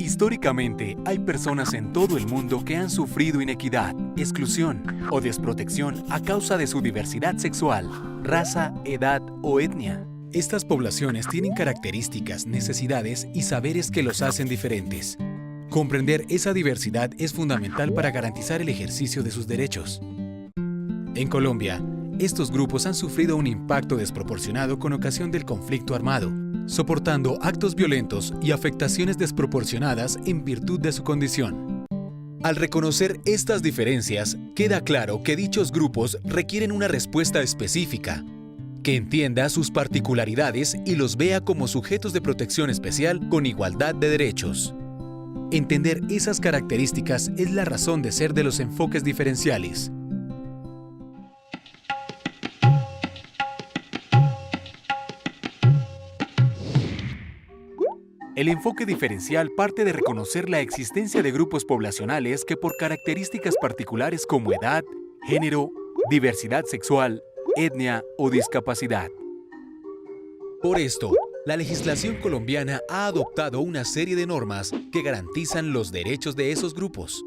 Históricamente, hay personas en todo el mundo que han sufrido inequidad, exclusión o desprotección a causa de su diversidad sexual, raza, edad o etnia. Estas poblaciones tienen características, necesidades y saberes que los hacen diferentes. Comprender esa diversidad es fundamental para garantizar el ejercicio de sus derechos. En Colombia, estos grupos han sufrido un impacto desproporcionado con ocasión del conflicto armado, soportando actos violentos y afectaciones desproporcionadas en virtud de su condición. Al reconocer estas diferencias, queda claro que dichos grupos requieren una respuesta específica, que entienda sus particularidades y los vea como sujetos de protección especial con igualdad de derechos. Entender esas características es la razón de ser de los enfoques diferenciales. El enfoque diferencial parte de reconocer la existencia de grupos poblacionales que por características particulares como edad, género, diversidad sexual, etnia o discapacidad. Por esto, la legislación colombiana ha adoptado una serie de normas que garantizan los derechos de esos grupos.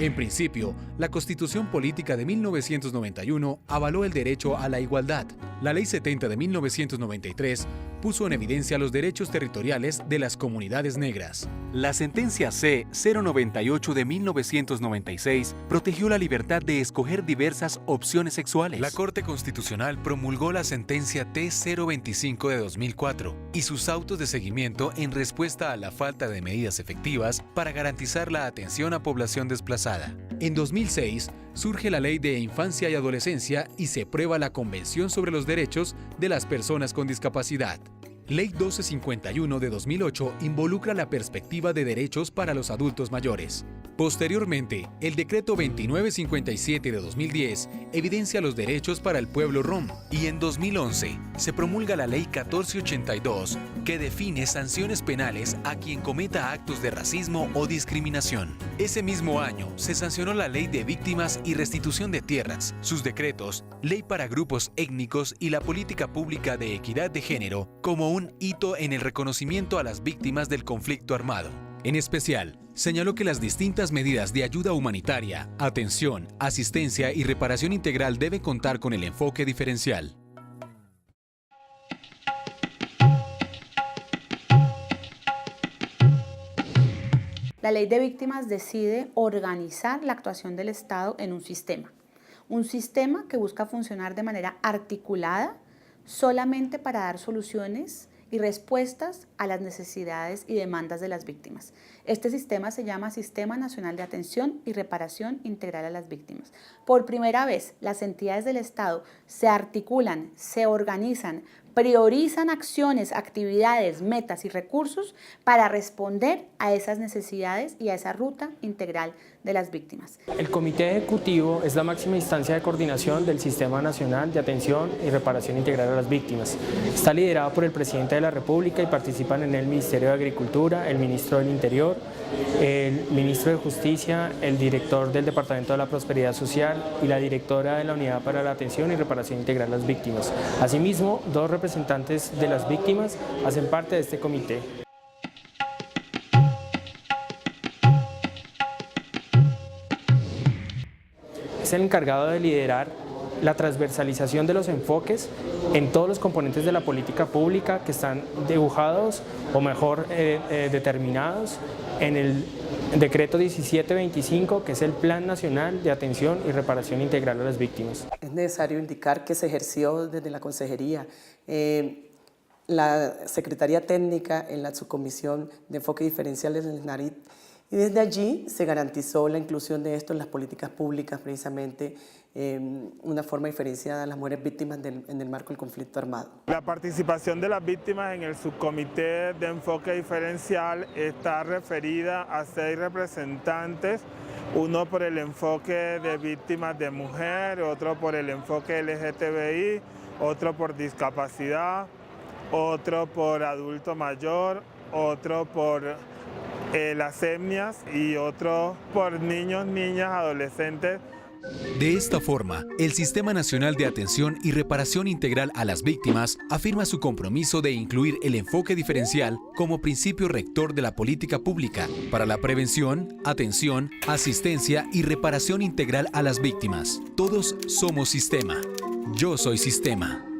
En principio, la Constitución Política de 1991 avaló el derecho a la igualdad. La Ley 70 de 1993 puso en evidencia los derechos territoriales de las comunidades negras. La sentencia C-098 de 1996 protegió la libertad de escoger diversas opciones sexuales. La Corte Constitucional promulgó la sentencia T-025 de 2004 y sus autos de seguimiento en respuesta a la falta de medidas efectivas para garantizar la atención a población desplazada. En 2006, surge la Ley de Infancia y Adolescencia y se aprueba la Convención sobre los Derechos de las Personas con Discapacidad. Ley 1251 de 2008 involucra la perspectiva de derechos para los adultos mayores. Posteriormente, el Decreto 2957 de 2010 evidencia los derechos para el pueblo rom y en 2011 se promulga la Ley 1482 que define sanciones penales a quien cometa actos de racismo o discriminación. Ese mismo año se sancionó la Ley de Víctimas y Restitución de Tierras, sus decretos, Ley para Grupos Étnicos y la Política Pública de Equidad de Género como un hito en el reconocimiento a las víctimas del conflicto armado. En especial, señaló que las distintas medidas de ayuda humanitaria, atención, asistencia y reparación integral deben contar con el enfoque diferencial. La Ley de Víctimas decide organizar la actuación del Estado en un sistema que busca funcionar de manera articulada solamente para dar soluciones y respuestas a las necesidades y demandas de las víctimas. Este sistema se llama Sistema Nacional de Atención y Reparación Integral a las Víctimas. Por primera vez, las entidades del Estado se articulan, se organizan, priorizan acciones, actividades, metas y recursos para responder a esas necesidades y a esa ruta integral de las víctimas. El Comité Ejecutivo es la máxima instancia de coordinación del Sistema Nacional de Atención y Reparación Integral a las Víctimas. Está liderado por el Presidente de la República y participan en el Ministerio de Agricultura, el Ministro del Interior, el Ministro de Justicia, el Director del Departamento de la Prosperidad Social y la Directora de la Unidad para la Atención y Reparación Integral a las Víctimas. Asimismo, dos representantes de las víctimas hacen parte de este comité. Es el encargado de liderar la transversalización de los enfoques en todos los componentes de la política pública que están dibujados o mejor determinados en el Decreto 1725, que es el Plan Nacional de Atención y Reparación Integral a las Víctimas. Es necesario indicar que se ejerció desde la Consejería, la Secretaría Técnica en la Subcomisión de Enfoque Diferencial del SNARIT, y desde allí se garantizó la inclusión de esto en las políticas públicas, precisamente una forma diferenciada a las mujeres víctimas en el marco del conflicto armado. La participación de las víctimas en el subcomité de enfoque diferencial está referida a 6 representantes, uno por el enfoque de víctimas de mujer, otro por el enfoque LGTBI, otro por discapacidad, otro por adulto mayor, otro por las etnias y otro por niños, niñas, adolescentes. De esta forma, el Sistema Nacional de Atención y Reparación Integral a las Víctimas afirma su compromiso de incluir el enfoque diferencial como principio rector de la política pública para la prevención, atención, asistencia y reparación integral a las víctimas. Todos somos sistema. Yo soy sistema.